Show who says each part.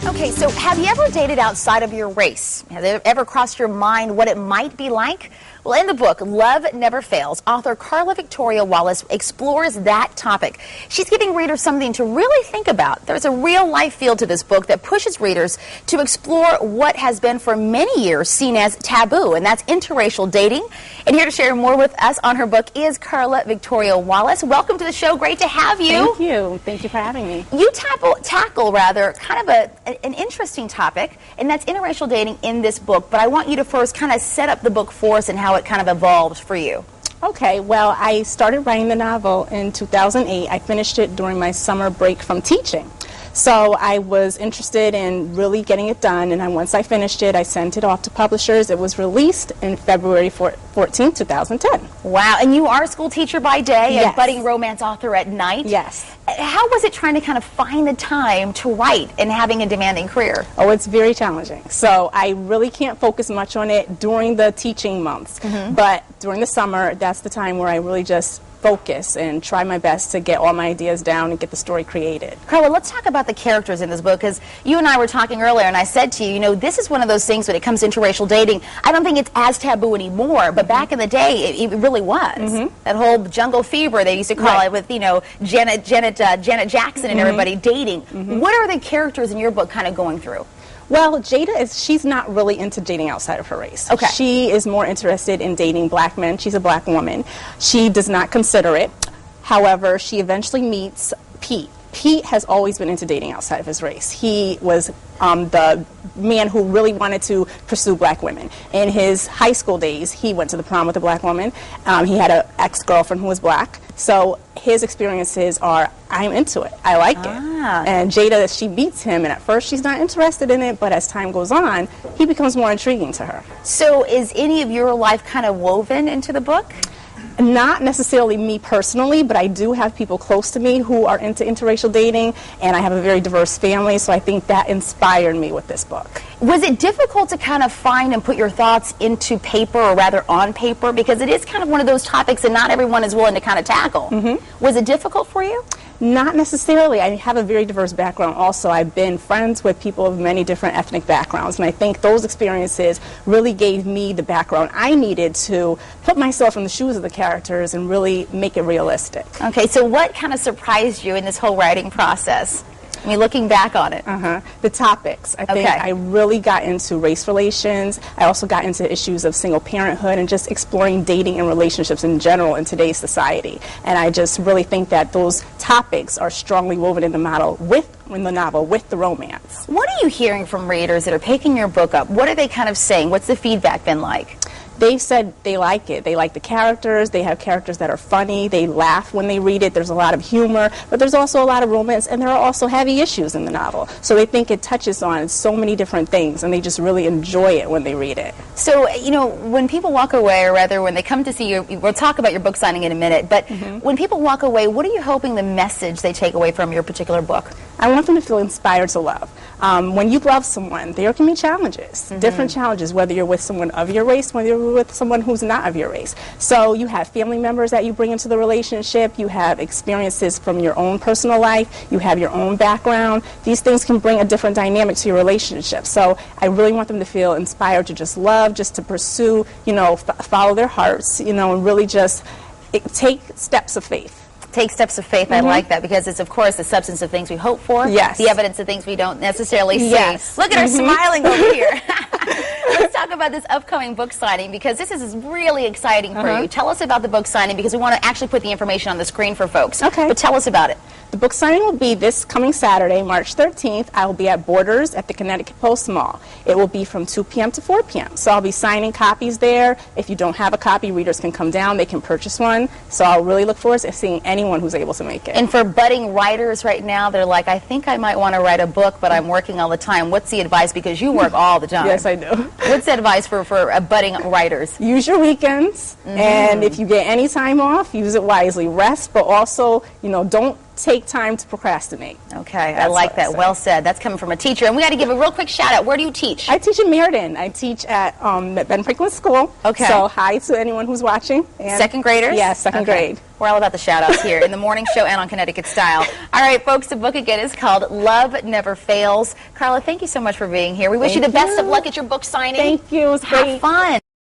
Speaker 1: Okay, so have you ever dated outside of your race? Has it ever crossed your mind what it might be like? Well, in the book, Love Never Fails, author Carla Victoria Wallace explores that topic. She's giving readers something to really think about. There's a real-life feel to this book that pushes readers to explore what has been for many years seen as taboo, and that's interracial dating. And here to share more with us on her book is Carla Victoria Wallace. Welcome to the show. Great to have you.
Speaker 2: Thank you. Thank you for having me.
Speaker 1: You tackle rather kind of an interesting topic, and that's interracial dating in this book. But I want you to first kind of set up the book for us and how it kind of evolved for you.
Speaker 2: Okay, well, I started writing the novel in 2008. I finished it during my summer break from teaching. So I was interested in really getting it done, and once I finished it, I sent it off to publishers. It was released in February 14, 2010.
Speaker 1: Wow, and you are a school teacher by day
Speaker 2: Yes.
Speaker 1: and budding romance author at night.
Speaker 2: Yes.
Speaker 1: How was it trying to kind of find the time to write and having a demanding career?
Speaker 2: Oh, it's very challenging. So I really can't focus much on it during the teaching months. But during the summer, that's the time where I really just focus and try my best to get all my ideas down and get the story created.
Speaker 1: Carla, let's talk about the characters in this book, because you and I were talking earlier, and I said to you, you know, this is one of those things when it comes to interracial dating, I don't think it's as taboo anymore, but back in the day, it really was. That whole jungle fever, they used to call it, with, you know, Janet Jackson and everybody dating. What are the characters in your book kind of going through?
Speaker 2: Well, she's not really into dating outside of her race.
Speaker 1: Okay.
Speaker 2: She is more interested in dating black men. She's a black woman. She does not consider it. However, she eventually meets Pete. Pete has always been into dating outside of his race. He was the man who really wanted to pursue black women. In his high school days, he went to the prom with a black woman. He had an ex-girlfriend who was black. So his experiences are, I'm into it. I like it. And Jada, she meets him, and at first she's not interested in it, but as time goes on, he becomes more intriguing to her.
Speaker 1: So is any of your life kind of woven into the book?
Speaker 2: Not necessarily me personally, but I do have people close to me who are into interracial dating, and I have a very diverse family, so I think that inspired me with this book.
Speaker 1: Was it difficult to kind of find and put your thoughts into paper, or rather on paper, because it is kind of one of those topics that not everyone is willing to kind of tackle? Was it difficult for you?
Speaker 2: Not necessarily. I have a very diverse background also. I've been friends with people of many different ethnic backgrounds, and I think those experiences really gave me the background I needed to put myself in the shoes of the characters and really make it realistic.
Speaker 1: Okay, so what kind of surprised you in this whole writing process? I mean, looking back on it.
Speaker 2: The topics. I think I really got into race relations. I also got into issues of single parenthood and just exploring dating and relationships in general in today's society. And I just really think that those topics are strongly woven in the novel with the romance.
Speaker 1: What are you hearing from readers that are picking your book up? What are they kind of saying? What's the feedback been like?
Speaker 2: They've said they like it. They like the characters. They have characters that are funny. They laugh when they read it. There's a lot of humor, but there's also a lot of romance, and there are also heavy issues in the novel. So they think it touches on so many different things, and they just really enjoy it when they read it.
Speaker 1: So, you know, when people walk away, or rather when they come to see you, we'll talk about your book signing in a minute, but when people walk away, what are you hoping the message they take away from your particular book?
Speaker 2: I want them to feel inspired to love. When you love someone, there can be challenges, different challenges, whether you're with someone of your race, whether you're with someone who's not of your race. So you have family members that you bring into the relationship, you have experiences from your own personal life, you have your own background. These things can bring a different dynamic to your relationship. So I really want them to feel inspired to just love, just to pursue, you know, follow their hearts, you know, and really just take steps of faith.
Speaker 1: Take steps of faith. I like that, because it's, of course, the substance of things we hope for.
Speaker 2: Yes.
Speaker 1: The evidence of things we don't necessarily see.
Speaker 2: Yes.
Speaker 1: Look at her smiling over here. Let's talk about this upcoming book signing, because this is really exciting for you. Tell us about the book signing, because we want to actually put the information on the screen for folks.
Speaker 2: Okay.
Speaker 1: But tell us about it.
Speaker 2: The book signing will be this coming Saturday, March 13th. I will be at Borders at the Connecticut Post Mall. It will be from 2 p.m. to 4 p.m. So I'll be signing copies there. If you don't have a copy, readers can come down. They can purchase one. So I'll really look forward to seeing anyone who's able to make it.
Speaker 1: And for budding writers right now, they're like, I think I might want to write a book, but I'm working all the time. What's the advice? Because you work all the time.
Speaker 2: Yes, I do.
Speaker 1: What's the advice for budding writers?
Speaker 2: Use your weekends, and if you get any time off, use it wisely. Rest, but also, you know, don't take time to procrasticate.
Speaker 1: Okay, I like that. Well said. That's coming from a teacher. And we got to give a real quick shout out. Where do you teach?
Speaker 2: I teach in Meriden. I teach at Ben Franklin School.
Speaker 1: Okay.
Speaker 2: So hi to anyone who's watching. And
Speaker 1: second graders?
Speaker 2: Yeah, second grade.
Speaker 1: We're all about the shout outs here in the morning show and on Connecticut Style. All right, folks, the book again is called Love Never Fails. Carla, thank you so much for being here. We wish you the best of luck at your book signing.
Speaker 2: Thank you. It was great.
Speaker 1: Have fun.